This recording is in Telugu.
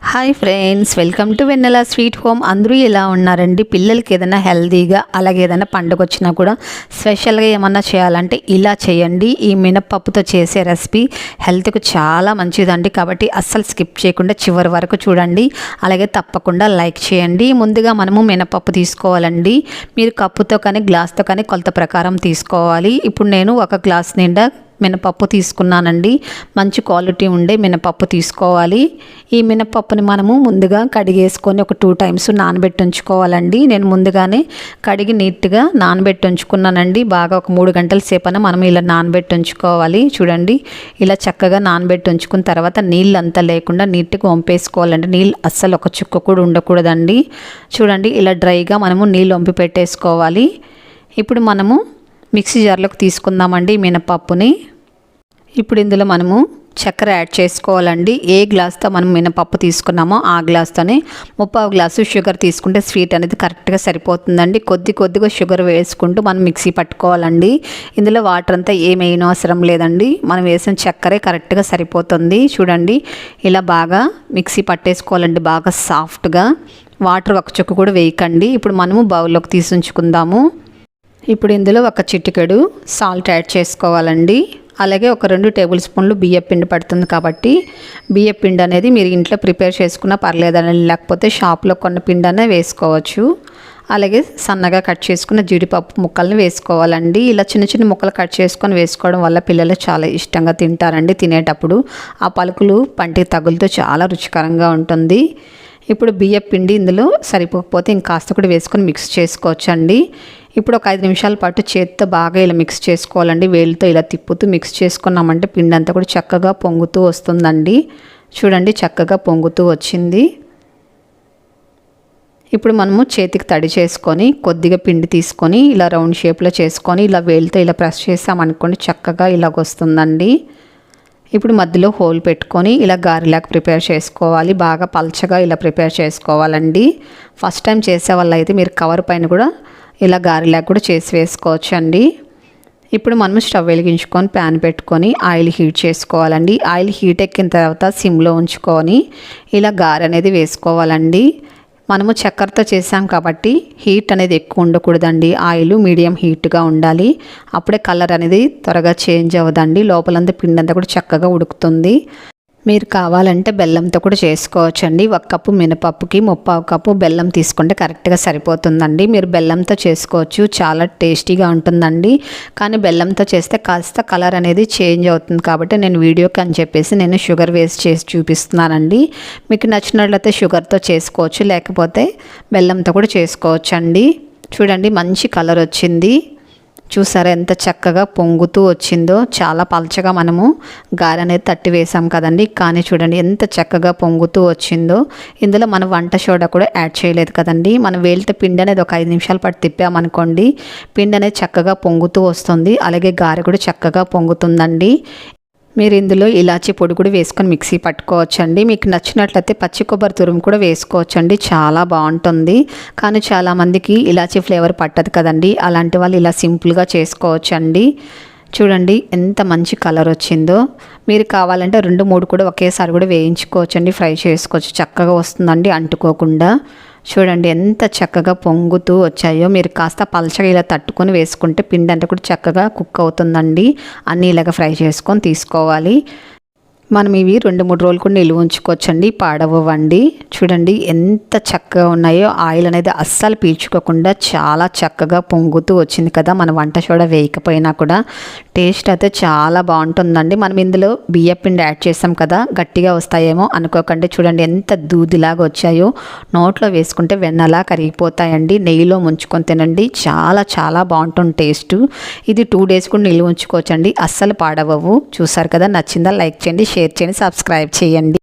Hi friends, welcome to Vennela sweet home. అందరూ ఎలా ఉన్నారండి? పిల్లలకి ఏదైనా హెల్తీగా, అలాగే ఏదైనా పండుగ వచ్చినా కూడా స్పెషల్గా ఏమన్నా చేయాలంటే ఇలా చేయండి. ఈ మినపప్పుతో చేసే రెసిపీ హెల్త్కు చాలా మంచిదండి. కాబట్టి అస్సలు స్కిప్ చేయకుండా చివరి వరకు చూడండి. అలాగే తప్పకుండా లైక్ చేయండి. ముందుగా మనము మినపప్పు తీసుకోవాలండి. మీరు కప్పుతో కానీ గ్లాస్తో కానీ కొలత ప్రకారం తీసుకోవాలి. ఇప్పుడు నేను ఒక గ్లాస్ నిండా మినపప్పు తీసుకున్నానండి. మంచి క్వాలిటీ ఉండే మినపప్పు తీసుకోవాలి. ఈ మినపప్పుని మనము ముందుగా కడిగేసుకొని ఒక 2 టైమ్స్ నానబెట్టి ఉంచుకోవాలండి. నేను ముందుగానే కడిగి నీట్గా నానబెట్టి ఉంచుకున్నానండి. బాగా ఒక 3 గంటల సేపన మనం ఇలా నానబెట్టి ఉంచుకోవాలి. చూడండి, ఇలా చక్కగా నానబెట్టి ఉంచుకున్న తర్వాత నీళ్ళు అంతా లేకుండా నీట్గా వంపేసుకోవాలండి. నీళ్ళు అస్సలు ఒక చుక్క కూడా ఉండకూడదండి. చూడండి, ఇలా డ్రైగా మనము నీళ్ళు వంపి పెట్టేసుకోవాలి. ఇప్పుడు మనము మిక్సీ జార్లోకి తీసుకుందామండి మినపప్పుని. ఇప్పుడు ఇందులో మనము చక్కెర యాడ్ చేసుకోవాలండి. ఏ గ్లాస్తో మనం మినపప్పు తీసుకున్నామో ఆ గ్లాస్తోనే 3/4 గ్లాసు షుగర్ తీసుకుంటే స్వీట్ అనేది కరెక్ట్గా సరిపోతుందండి. కొద్దిగా షుగర్ వేసుకుంటూ మనం మిక్సీ పట్టుకోవాలండి. ఇందులో వాటర్ అంతా ఏమేయనో అవసరం లేదండి. మనం వేసిన చక్కెరే కరెక్ట్గా సరిపోతుంది. చూడండి, ఇలా బాగా మిక్సీ పట్టేసుకోవాలండి, బాగా సాఫ్ట్గా. వాటర్ ఒక చుక్క కూడా వేయకండి. ఇప్పుడు మనము బౌల్లోకి తీసి ఉంచుకుందాము. ఇప్పుడు ఇందులో ఒక చిటికెడు సాల్ట్ యాడ్ చేసుకోవాలండి. అలాగే ఒక 2 టేబుల్ స్పూన్లు బియ్యపిండి పడుతుంది. కాబట్టి బియ్యపిండి అనేది మీరు ఇంట్లో ప్రిపేర్ చేసుకున్నా పర్లేదని, లేకపోతే షాప్లో కొన్న పిండి అనే వేసుకోవచ్చు. అలాగే సన్నగా కట్ చేసుకున్న జీడిపప్పు ముక్కల్ని వేసుకోవాలండి. ఇలా చిన్న చిన్న ముక్కలు కట్ చేసుకొని వేసుకోవడం వల్ల పిల్లలు చాలా ఇష్టంగా తింటారండి. తినేటప్పుడు ఆ పలుకులు పంటికి తగులుతూ చాలా రుచికరంగా ఉంటుంది. ఇప్పుడు బియ్యపిండి ఇందులో సరిపోకపోతే ఇంకాస్త కూడా వేసుకొని మిక్స్ చేసుకోవచ్చండి. ఇప్పుడు ఒక 5 నిమిషాల పాటు చేతితో బాగా ఇలా మిక్స్ చేసుకోవాలండి. వేలుతో ఇలా తిప్పుతూ మిక్స్ చేసుకున్నామంటే పిండి అంతా కూడా చక్కగా పొంగుతూ వస్తుందండి. చూడండి, చక్కగా పొంగుతూ వచ్చింది. ఇప్పుడు మనము చేతికి తడి చేసుకొని కొద్దిగా పిండి తీసుకొని ఇలా రౌండ్ షేప్లో చేసుకొని ఇలా వేలుతో ఇలా ప్రెస్ చేసామనుకోండి, చక్కగా ఇలాగ వస్తుందండి. ఇప్పుడు మధ్యలో హోల్ పెట్టుకొని ఇలా గారెలాగా ప్రిపేర్ చేసుకోవాలి. బాగా పల్చగా ఇలా ప్రిపేర్ చేసుకోవాలండి. ఫస్ట్ టైం చేసే వాళ్ళు అయితే మీరు కవర్ పైన కూడా ఇలా గారెలాగా కూడా చేసి వేసుకోవచ్చు అండి. ఇప్పుడు మనం స్టవ్ వెలిగించుకొని ప్యాన్ పెట్టుకొని ఆయిల్ హీట్ చేసుకోవాలండి. ఆయిల్ హీట్ ఎక్కిన తర్వాత సిమ్లో ఉంచుకొని ఇలా గారె అనేది వేసుకోవాలండి. మనము చక్కెరతో చేసాం కాబట్టి హీట్ అనేది ఎక్కువ ఉండకూడదండి. ఆయిల్ మీడియం హీట్గా ఉండాలి. అప్పుడే కలర్ అనేది త్వరగా చేంజ్ అవ్వదండి. లోపలంతా పిండి అంతా కూడా చక్కగా ఉడుకుతుంది. మీరు కావాలంటే బెల్లంతో కూడా చేసుకోవచ్చండి. 1 కప్పు మినపప్పుకి 3/4 కప్పు బెల్లం తీసుకుంటే కరెక్ట్గా సరిపోతుందండి. మీరు బెల్లంతో చేసుకోవచ్చు, చాలా టేస్టీగా ఉంటుందండి. కానీ బెల్లంతో చేస్తే కాస్త కలర్ అనేది చేంజ్ అవుతుంది. కాబట్టి నేను వీడియోకి అని చెప్పేసి నేను షుగర్ వేస్ట్ చేసి చూపిస్తున్నానండి. మీకు నచ్చినట్లయితే షుగర్తో చేసుకోవచ్చు, లేకపోతే బెల్లంతో కూడా చేసుకోవచ్చండి. చూడండి, మంచి కలర్ వచ్చింది. చూసారా ఎంత చక్కగా పొంగుతూ వచ్చిందో. చాలా పలచగా మనము గారె అనేది తట్టి వేసాం కదండి, కానీ చూడండి ఎంత చక్కగా పొంగుతూ వచ్చిందో. ఇందులో మనం వంట సోడా కూడా యాడ్ చేయలేదు కదండి. మనం వేలితో పిండి అనేది ఒక 5 నిమిషాల పాటు తిప్పామనుకోండి, పిండి అనేది చక్కగా పొంగుతూ వస్తుంది. అలాగే గారె కూడా చక్కగా పొంగుతుందండి. మీరు ఇందులో ఇలాచీ పొడి కూడా వేసుకొని మిక్సీ పట్టుకోవచ్చండి. మీకు నచ్చినట్లయితే పచ్చి కొబ్బరి తురుము కూడా వేసుకోవచ్చండి, చాలా బాగుంటుంది. కానీ చాలామందికి ఇలాచీ ఫ్లేవర్ పట్టదు కదండి, అలాంటి వాళ్ళు ఇలా సింపుల్గా చేసుకోవచ్చండి. చూడండి ఎంత మంచి కలర్ వచ్చిందో. మీరు కావాలంటే 2-3 కూడా ఒకేసారి కూడా వేయించుకోవచ్చండి, ఫ్రై చేసుకోవచ్చు. చక్కగా వస్తుందండి అంటుకోకుండా. చూడండి ఎంత చక్కగా పొంగుతూ వచ్చాయో. మీరు కాస్త పలచగా ఇలా తట్టుకొని వేసుకుంటే పిండి అంతా కూడా చక్కగా కుక్ అవుతుందండి. అన్నీ ఇలాగ ఫ్రై చేసుకొని తీసుకోవాలి. మనం ఇవి 2-3 రోజులు కూడా నిల్వ ఉంచుకోవచ్చండి, పాడవ్వండి. చూడండి ఎంత చక్కగా ఉన్నాయో. ఆయిల్ అనేది అస్సలు పీల్చుకోకుండా చాలా చక్కగా పొంగుతూ వచ్చింది కదా. మన వంట సోడా వేయకపోయినా కూడా టేస్ట్ అయితే చాలా బాగుంటుందండి. మనం ఇందులో బియ్యపిండి యాడ్ చేసాం కదా, గట్టిగా వస్తాయేమో అనుకోకండి. చూడండి ఎంత దూదిలాగా వచ్చాయో. నోట్లో వేసుకుంటే వెన్నలా కరిగిపోతాయండి. నెయ్యిలో ముంచుకొని తినండి, చాలా చాలా బాగుంటుంది టేస్ట్. ఇది 2 డేస్ కూడా నిల్వ ఉంచుకోవచ్చండి, అస్సలు పాడవవు. చూసారు కదా, నచ్చిందా? లైక్ చేయండి, షేర్ చేయండి, సబ్స్క్రైబ్ చేయండి.